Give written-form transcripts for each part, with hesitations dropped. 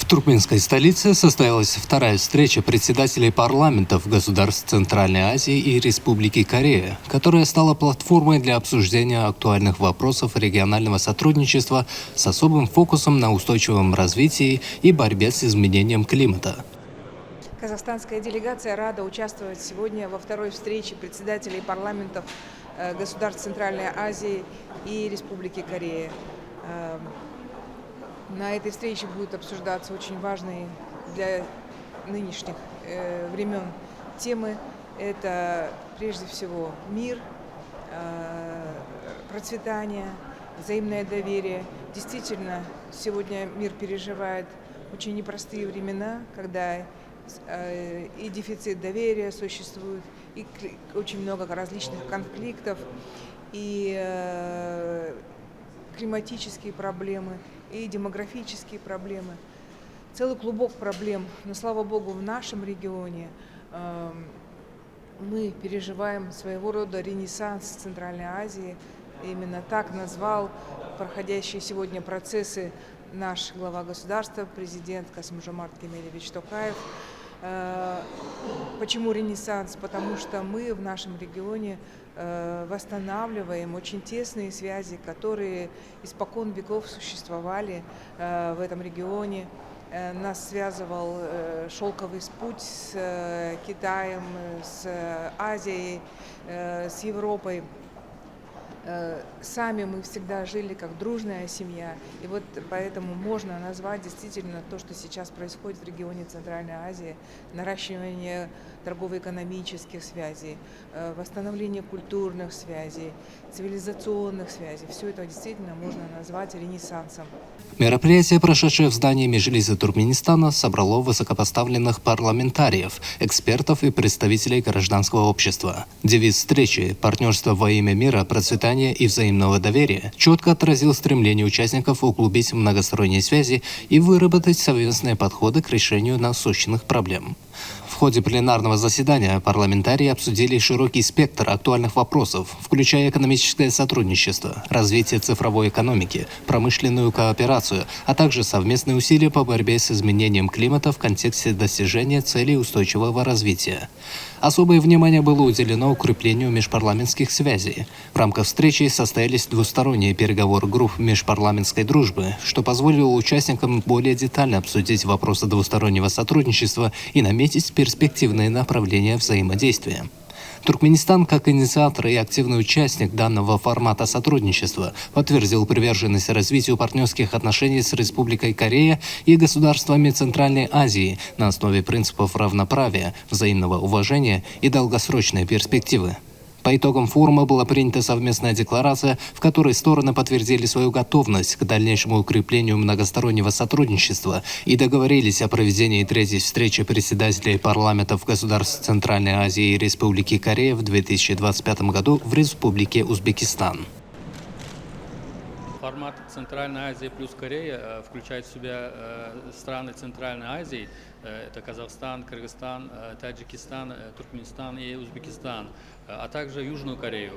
туркменской столице состоялась вторая встреча председателей парламентов государств Центральной Азии и Республики Корея, которая стала платформой для обсуждения актуальных вопросов регионального сотрудничества с особым фокусом на устойчивом развитии и борьбе с изменением климата. Казахстанская делегация рада участвовать сегодня во второй встрече председателей парламентов государств Центральной Азии и Республики Корея. На этой встрече будут обсуждаться очень важные для нынешних времен темы. Это прежде всего мир, процветание, взаимное доверие. Действительно, сегодня мир переживает очень непростые времена, когда и дефицит доверия существует, и очень много различных конфликтов, и климатические проблемы, и демографические проблемы. Целый клубок проблем. Но, слава богу, в нашем регионе мы переживаем своего рода ренессанс Центральной Азии. Именно так назвал проходящие сегодня процессы наш глава государства, президент Касым-Жомарт Кемелевич Токаев. Почему ренессанс? Потому что мы в нашем регионе восстанавливаем очень тесные связи, которые испокон веков существовали в этом регионе. Нас связывал шелковый путь с Китаем, с Азией, с Европой. Сами мы всегда жили как дружная семья, и вот поэтому можно назвать действительно то, что сейчас происходит в регионе Центральной Азии, наращивание торгово-экономических связей, восстановление культурных связей, цивилизационных связей. Все это действительно можно назвать ренессансом. Мероприятие, прошедшее в здании Меджлиса Туркменистана, собрало высокопоставленных парламентариев, экспертов и представителей гражданского общества. Девиз встречи «Партнерство во имя мира, процветания и взаимного доверия» четко отразил стремление участников углубить многосторонние связи и выработать совместные подходы к решению насущных проблем. В ходе пленарного заседания парламентарии обсудили широкий спектр актуальных вопросов, включая экономическое сотрудничество, развитие цифровой экономики, промышленную кооперацию, а также совместные усилия по борьбе с изменением климата в контексте достижения целей устойчивого развития. Особое внимание было уделено укреплению межпарламентских связей. В рамках встречи состоялись двусторонние переговоры групп межпарламентской дружбы, что позволило участникам более детально обсудить вопросы двустороннего сотрудничества и наметить перспективные направления взаимодействия. Туркменистан, как инициатор и активный участник данного формата сотрудничества, подтвердил приверженность развитию партнерских отношений с Республикой Корея и государствами Центральной Азии на основе принципов равноправия, взаимного уважения и долгосрочной перспективы. По итогам форума была принята совместная декларация, в которой стороны подтвердили свою готовность к дальнейшему укреплению многостороннего сотрудничества и договорились о проведении третьей встречи председателей парламентов государств Центральной Азии и Республики Корея в 2025 году в Республике Узбекистан. Формат Центральной Азии плюс Корея включает в себя страны Центральной Азии. Это Казахстан, Кыргызстан, Таджикистан, Туркменистан и Узбекистан, а также Южную Корею.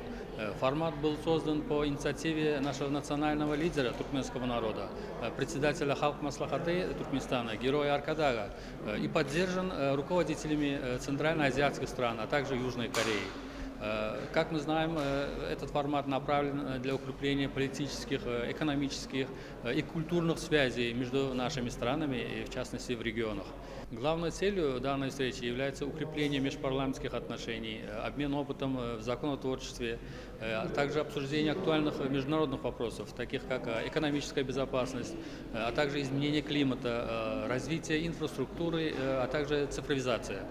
Формат был создан по инициативе нашего национального лидера туркменского народа, председателя Халк Маслахаты Туркменистана, героя Аркадага, и поддержан руководителями центральноазиатских стран, а также Южной Кореи. Как мы знаем, этот формат направлен для укрепления политических, экономических и культурных связей между нашими странами, и в частности в регионах. Главной целью данной встречи является укрепление межпарламентских отношений, обмен опытом в законотворчестве, а также обсуждение актуальных международных вопросов, таких как экономическая безопасность, а также изменение климата, развитие инфраструктуры, а также цифровизация.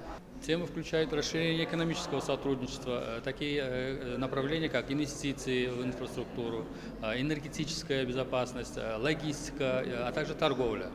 Темы включают расширение экономического сотрудничества, такие направления, как инвестиции в инфраструктуру, энергетическая безопасность, логистика, а также торговля.